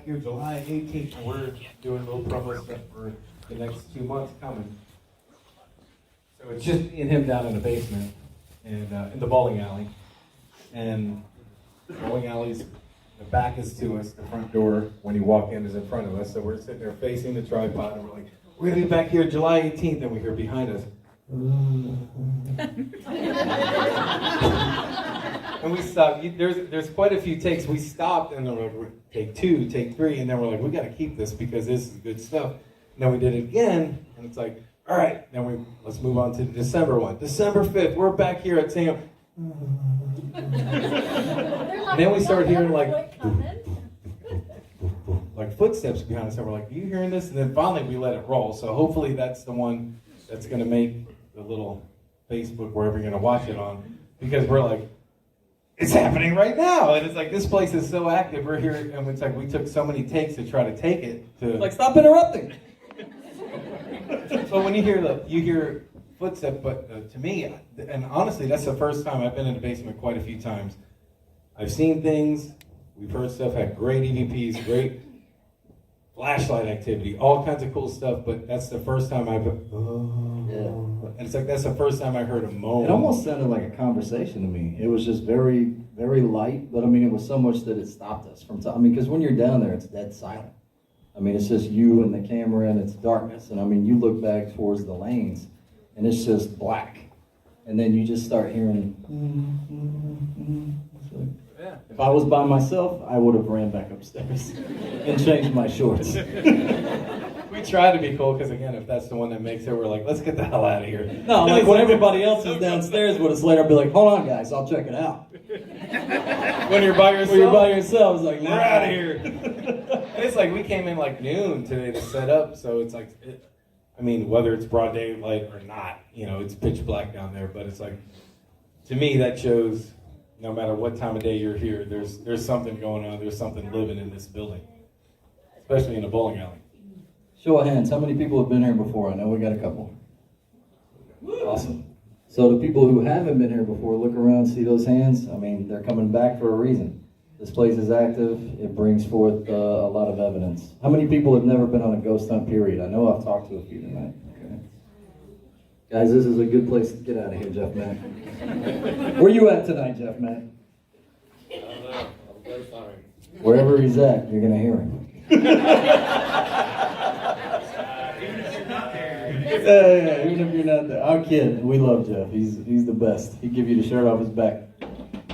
Here, July 18th, and we're doing a little promo stuff for the next 2 months coming. So it's just me and him down in the basement and in the bowling alley. And the bowling alley's, the back is to us, the front door, when you walk in, is in front of us. So we're sitting there facing the tripod, and we're like, we're gonna be back here July 18th, and we hear behind us. And we stopped. There's quite a few takes. We stopped, and then we're like, take 2, take 3, and then we're like, we got to keep this because this is good stuff. And then we did it again, and it's like, all right. Then let's move on to the December one. December 5th, we're back here at Sam. And then we started hearing like footsteps behind us, and we're like, are you hearing this? And then finally we let it roll. So hopefully that's the one that's going to make the little Facebook wherever you're going to watch it on, because we're like, it's happening right now, and it's like this place is so active. We're here, and it's like we took so many takes to try to take it to. Like, stop interrupting. So when you hear footsteps, but to me, and honestly, that's the first time I've been in the basement quite a few times. I've seen things, we've heard stuff, had great EVPs, great flashlight activity, all kinds of cool stuff. But that's the first time and it's like that's the first time I heard a moan. It almost sounded like a conversation to me. It was just very, very light, but I mean, it was so much that it stopped us from. I mean, because when you're down there, it's dead silent. I mean, it's just you and the camera, and it's darkness. And I mean, you look back towards the lanes, and it's just black. And then you just start hearing. Yeah. If I was by myself, I would have ran back upstairs and changed my shorts. We try to be cool, because again, if that's the one that makes it, we're like, let's get the hell out of here. No, like when everybody else is downstairs with us later, I'll be like, hold on, guys, I'll check it out. When you're by yourself? When you're by yourself, it's like, we're out of here. And it's like we came in like noon today to set up, so it's like, I mean, whether it's broad daylight or not, it's pitch black down there, but it's like, to me, that shows no matter what time of day you're here, there's something going on, there's something living in this building, especially in a bowling alley. Show of hands, how many people have been here before? I know we got a couple. Awesome. So the people who haven't been here before, look around, see those hands? I mean, they're coming back for a reason. This place is active. It brings forth a lot of evidence. How many people have never been on a ghost hunt, period? I know I've talked to a few tonight. Okay. Guys, this is a good place to get out of here, Jeff Matt. Where you at tonight, Jeff Matt? I don't know. I'm very sorry. Wherever he's at, you're going to hear him. Yeah, even if you're not there. I'm kidding. We love Jeff. He's the best. He'd give you the shirt off his back.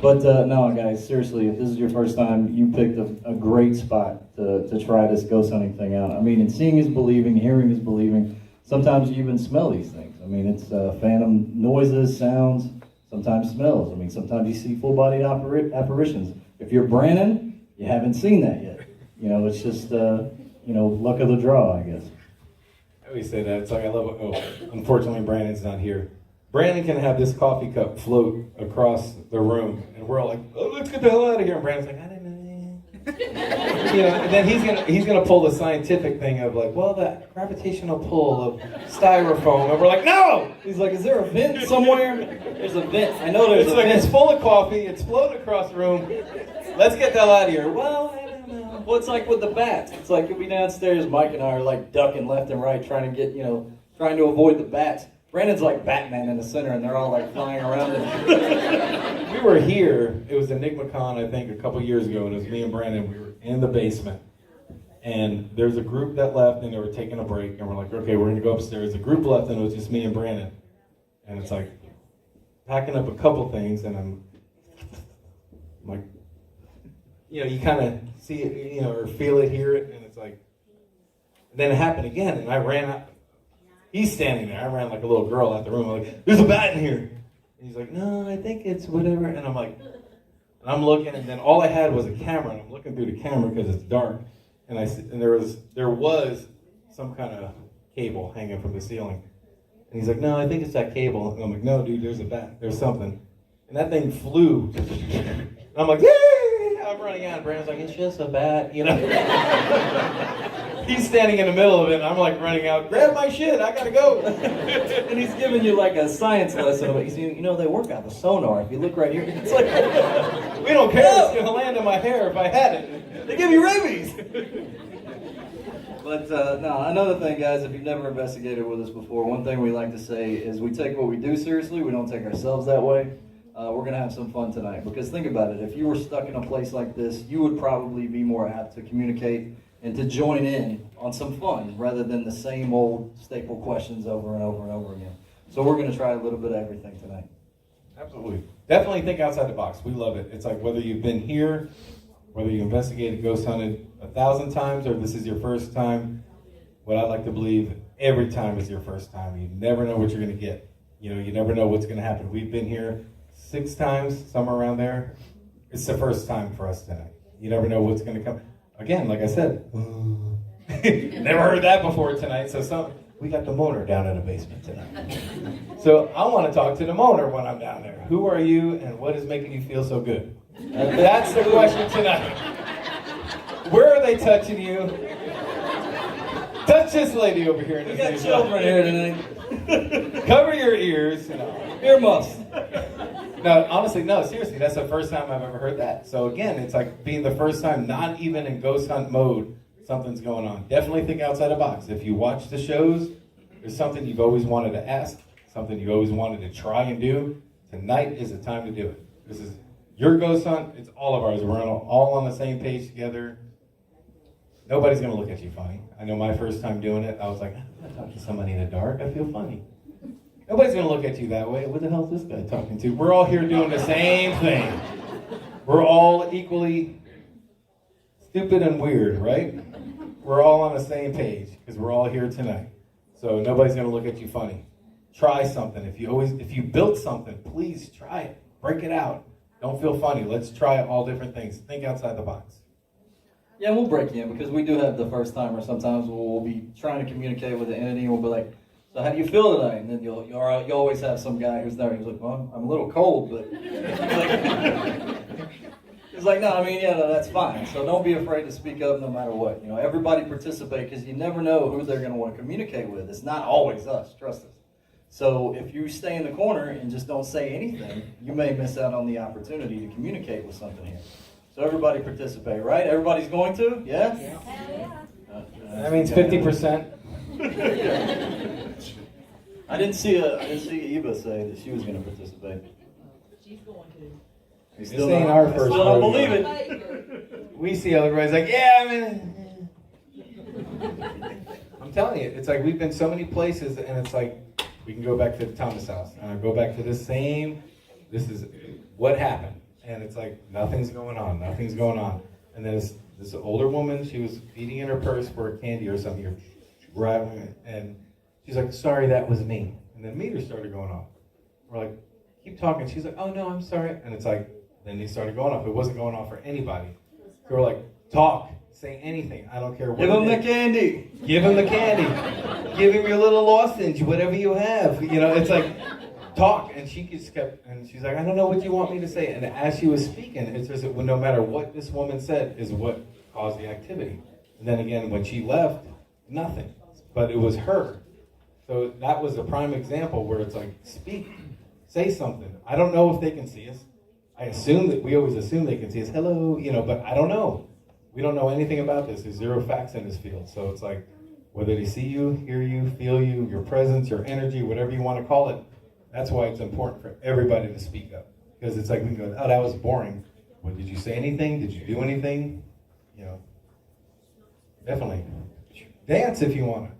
But no, guys, seriously, if this is your first time, you picked a great spot to try this ghost hunting thing out. I mean, and seeing is believing, hearing is believing. Sometimes you even smell these things. I mean, it's phantom noises, sounds, sometimes smells. I mean, sometimes you see full-bodied apparitions. If you're Brandon, you haven't seen that yet. It's just, luck of the draw, I guess. I always say that. It's like I love it. Unfortunately, Brandon's not here. Brandon can have this coffee cup float across the room, and we're all like, oh, let's get the hell out of here. And Brandon's like, I didn't know. And then he's gonna pull the scientific thing of like, well, the gravitational pull of styrofoam, and we're like, no! He's like, is there a vent somewhere? There's a vent. I know there's a vent. It's full of coffee. It's floating across the room. Let's get the hell out of here. Well, I don't know. Well, it's like with the bats. It's like you'll be downstairs, Mike and I are like ducking left and right, trying to get, trying to avoid the bats. Brandon's like Batman in the center, and they're all like flying around him. We were here. It was EnigmaCon, I think, a couple years ago, and it was me and Brandon. We were in the basement, and there's a group that left, and they were taking a break, and we're like, okay, we're going to go upstairs. The group left, and it was just me and Brandon. And it's like packing up a couple things, and I'm like, you kind of see it, or feel it, hear it, and it's like, and then it happened again, and I ran out. He's standing there. I ran like a little girl out the room. I'm like, there's a bat in here. And he's like, no, I think it's whatever. And I'm like, and I'm looking, and then all I had was a camera, and I'm looking through the camera because it's dark. And there was some kind of cable hanging from the ceiling. And he's like, no, I think it's that cable. And I'm like, no, dude, there's a bat. There's something. And that thing flew. And I'm like, yay! I'm running out. And Brandon's like, it's just a bat, He's standing in the middle of it, and I'm like running out, grab my shit, I gotta go. And he's giving you like a science lesson of it. He's they work out the sonar. If you look right here, it's like, we don't care, it's gonna land on my hair if I had it. They give you rabies. But no, another thing, guys, if you've never investigated with us before, one thing we like to say is we take what we do seriously. We don't take ourselves that way. We're going to have some fun tonight. Because think about it. If you were stuck in a place like this, you would probably be more apt to communicate and to join in on some fun rather than the same old staple questions over and over and over again. So we're going to try a little bit of everything tonight. Absolutely. Definitely think outside the box. We love it. It's like whether you've been here, whether you investigated, ghost hunted 1,000 times, or this is your first time, what I like to believe, every time is your first time. You never know what you're going to get. You know, you never know what's going to happen. We've been here 6 times, somewhere around there. It's the first time for us tonight. You never know what's going to come. Again, like I said, never heard that before tonight. So we got the moaner down in the basement tonight. So I want to talk to the moaner when I'm down there. Who are you and what is making you feel so good? That's the question tonight. Where are they touching you? Touch this lady over here. We got children here tonight. Cover your ears. Earmuffs. No, honestly, no, seriously, that's the first time I've ever heard that. So again, it's like being the first time, not even in ghost hunt mode, something's going on. Definitely think outside the box. If you watch the shows, there's something you've always wanted to ask, something you always wanted to try and do. Tonight is the time to do it. This is your ghost hunt. It's all of ours. We're all on the same page together. Nobody's going to look at you funny. I know my first time doing it, I was like, I'm going to talk to somebody in the dark. I feel funny. Nobody's going to look at you that way. What the hell is this guy talking to? We're all here doing the same thing. We're all equally stupid and weird, right? We're all on the same page because we're all here tonight. So nobody's going to look at you funny. Try something. If you built something, please try it. Break it out. Don't feel funny. Let's try all different things. Think outside the box. Yeah, we'll break you in because we do have the first timer. Sometimes we'll be trying to communicate with the entity and we'll be like, so how do you feel tonight? And then you always have some guy who's there. He's like, well, I'm a little cold, but he's like, no, I mean, yeah, no, that's fine. So don't be afraid to speak up no matter what. You know, everybody participate because you never know who they're going to want to communicate with. It's not always us. Trust us. So if you stay in the corner and just don't say anything, you may miss out on the opportunity to communicate with something here. So everybody participate, right? Everybody's going to? Yeah? That means 50%. I didn't see Eva say that she was going to participate. She's going to. This ain't our first. I don't rodeo. believe it. We see everybody's like, yeah, I mean. I'm telling you, it's like we've been so many places, and it's like we can go back to the Thomas house, and I go back to this is what happened, and it's like nothing's going on, and then this older woman, she was feeding in her purse for a candy or something, you're grabbing it, and she's like, sorry, that was me, and then meters started going off. We're like, keep talking. She's like, oh no, I'm sorry, and it's like, then they started going off. It wasn't going off for anybody. So we're like, talk, say anything. I don't care what. Give him the candy. Give him the candy. Give him your little lozenge, whatever you have. You know, it's like, talk. And she just kept, and she's like, I don't know what you want me to say. And as she was speaking, it's just that no matter what this woman said is what caused the activity. And then again, when she left, nothing. But it was her. So that was a prime example where it's like, speak, say something. I don't know if they can see us. We always assume they can see us. Hello, you know, but I don't know. We don't know anything about this. There's zero facts in this field. So it's like, whether they see you, hear you, feel you, your presence, your energy, whatever you want to call it, that's why it's important for everybody to speak up. Because it's like, we can go, oh, that was boring. Well, did you say anything? Did you do anything? You know, definitely. Dance if you want to.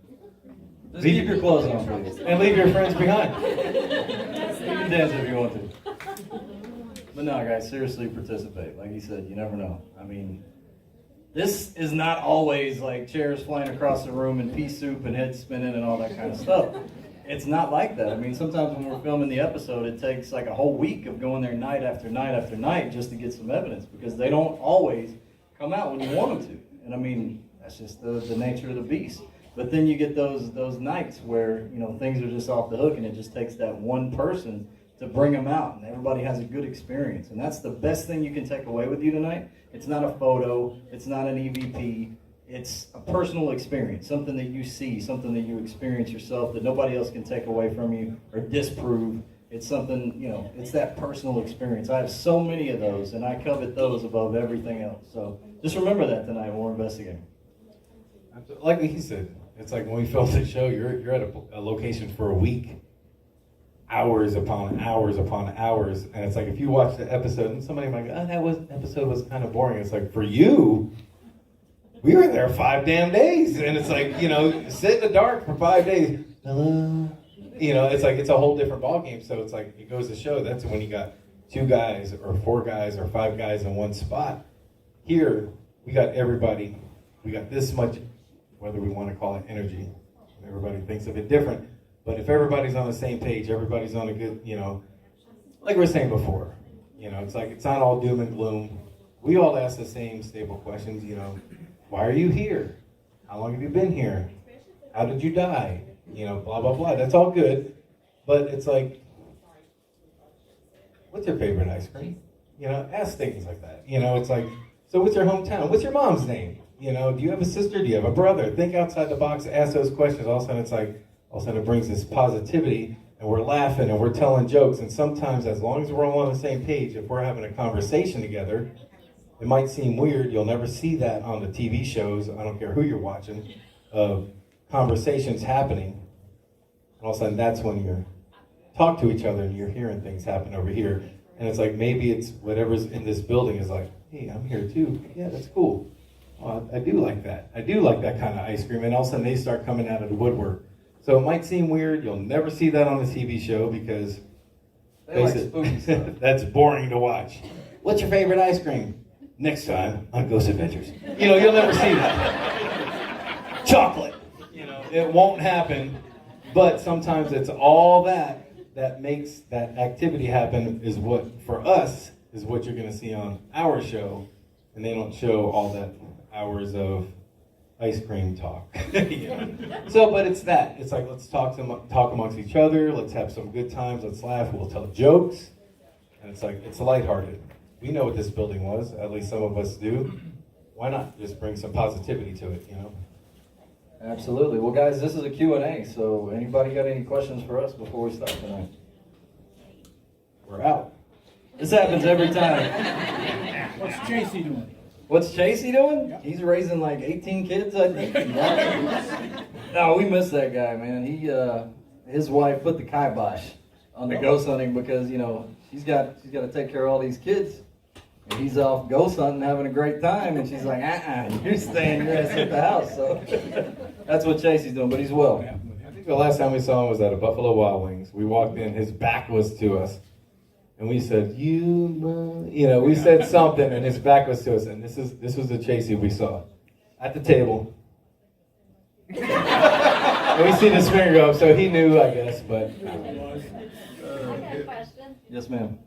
Just keep your clothes on, please. And leave your friends behind. You can dance if you want to. But no, guys, seriously participate. Like you said, you never know. I mean, this is not always like chairs flying across the room and pea soup and heads spinning and all that kind of stuff. It's not like that. I mean, sometimes when we're filming the episode, it takes like a whole week of going there night after night after night just to get some evidence because they don't always come out when you want them to. And I mean, that's just the nature of the beast. But then you get those nights where, you know, things are just off the hook and it just takes that one person to bring them out and everybody has a good experience. And that's the best thing you can take away with you tonight. It's not a photo, it's not an EVP, it's a personal experience, something that you see, something that you experience yourself that nobody else can take away from you or disprove. It's something, you know, it's that personal experience. I have so many of those and I covet those above everything else. So Just remember that tonight when we're investigating. Like he said, it's like when we filmed the show, you're at a location for a week, hours upon hours upon hours, and it's like if you watch the episode and somebody might go, oh, episode was kind of boring. It's like for you, we were there 5 damn days, and it's like, sit in the dark for 5 days. Hello, it's like it's a whole different ballgame. So it's like it goes to show that's when you got 2 guys or 4 guys or 5 guys in one spot. Here we got everybody. We got this much, whether we want to call it energy. Everybody thinks of it different. But if everybody's on the same page, everybody's on a good, like we were saying before, it's like it's not all doom and gloom. We all ask the same staple questions, why are you here? How long have you been here? How did you die? Blah, blah, blah. That's all good. But it's like, what's your favorite ice cream? Ask things like that. It's like, so what's your hometown? What's your mom's name? Do you have a sister? Do you have a brother? Think outside the box, ask those questions. All of a sudden it's like, all of a sudden it brings this positivity, and we're laughing and we're telling jokes. And sometimes, as long as we're all on the same page, if we're having a conversation together, it might seem weird. You'll never see that on the TV shows. I don't care who you're watching, of conversations happening. And all of a sudden that's when you talk to each other and you're hearing things happen over here. And it's like maybe it's whatever's in this building is like, hey, I'm here too. Yeah, that's cool. I do like that. I do like that kind of ice cream. And all of a sudden they start coming out of the woodwork. So it might seem weird. You'll never see that on the TV show because that's boring to watch. What's your favorite ice cream? Next time on Ghost Adventures. You'll never see that. Chocolate. It won't happen. But sometimes it's all that makes that activity happen is what, for us, is what you're going to see on our show. And they don't show all that hours of ice cream talk. So, but it's that. It's like, let's talk amongst each other. Let's have some good times. Let's laugh. We'll tell jokes. And it's like, it's lighthearted. We know what this building was. At least some of us do. Why not just bring some positivity to it, Absolutely. Well, guys, this is a Q&A, so anybody got any questions for us before we start tonight? We're out. This happens every time. What's Chasey doing? What's Chasey doing? He's raising like 18 kids, I think. No, we miss that guy, man. His wife put the kibosh on the ghost hunting because, she's got to take care of all these kids. And he's off ghost hunting, having a great time, and she's like, you're staying your ass at the house. So that's what Chasey's doing, but he's well. I think the last time we saw him was at a Buffalo Wild Wings. We walked in, his back was to us. And we said, we said something, and his back was to us. And this was the Chasey we saw at the table. And we see the finger go up, so he knew, I guess, but. I got a question. Yes, ma'am.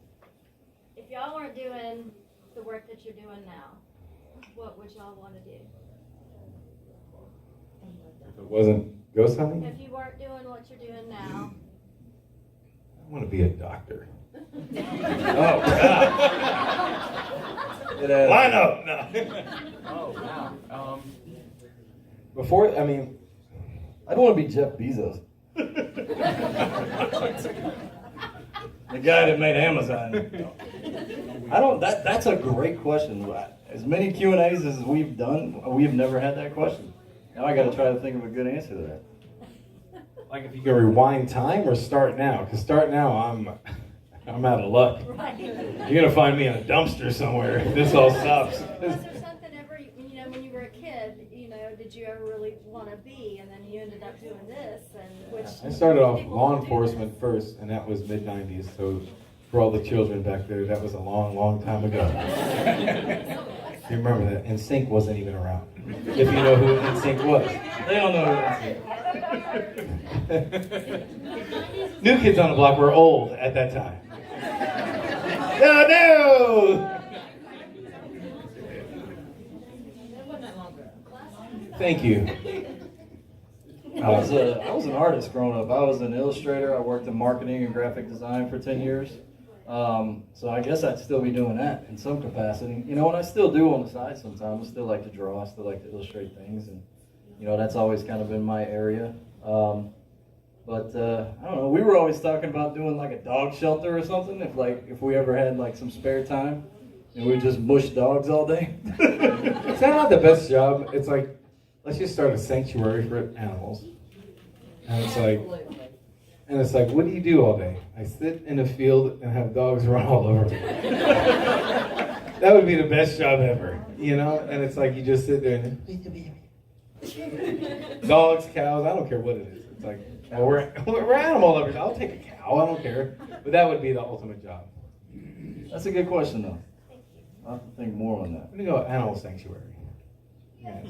If y'all weren't doing the work that you're doing now, what would y'all want to do? If it wasn't ghost hunting, If you weren't doing what you're doing now, I want to be a doctor. Oh, God. Line up! No. Oh, wow. Before, I don't want to be Jeff Bezos. The guy that made Amazon. That's a great question. As many Q&As as we've done, we've never had that question. Now I got to try to think of a good answer to that. Like if you can rewind time or start now? Because start now, I'm out of luck. right? You're gonna find me in a dumpster somewhere if this all stops. Was there something ever, when you were a kid, did you ever really want to be, and then you ended up doing this, I started off law enforcement first, and that was mid-90s. So for all the children back there, that was a long, long time ago. You remember that? NSYNC wasn't even around. If you know who NSYNC was. They don't know who New Kids on the Block were old at that time. No! Thank you. I was an artist growing up. I was an illustrator. I worked in marketing and graphic design for 10 years. So I guess I'd still be doing that in some capacity. And I still do on the side sometimes. I still like to draw. I still like to illustrate things. And, that's always kind of been my area. But I don't know. We were always talking about doing like a dog shelter or something if we ever had like some spare time. And we just mush dogs all day? Is that not the best job? It's like, let's just start a sanctuary for animals. And it's like, what do you do all day? I sit in a field and have dogs run all over me. That would be the best job ever, you know? And it's like, you just sit there and dogs, cows, I don't care what it is. It's like, well, we're animal lovers. I'll take a cow, I don't care. But that would be the ultimate job. That's a good question, though. I'll have to think more on that. I'm gonna go animal sanctuary. Yeah.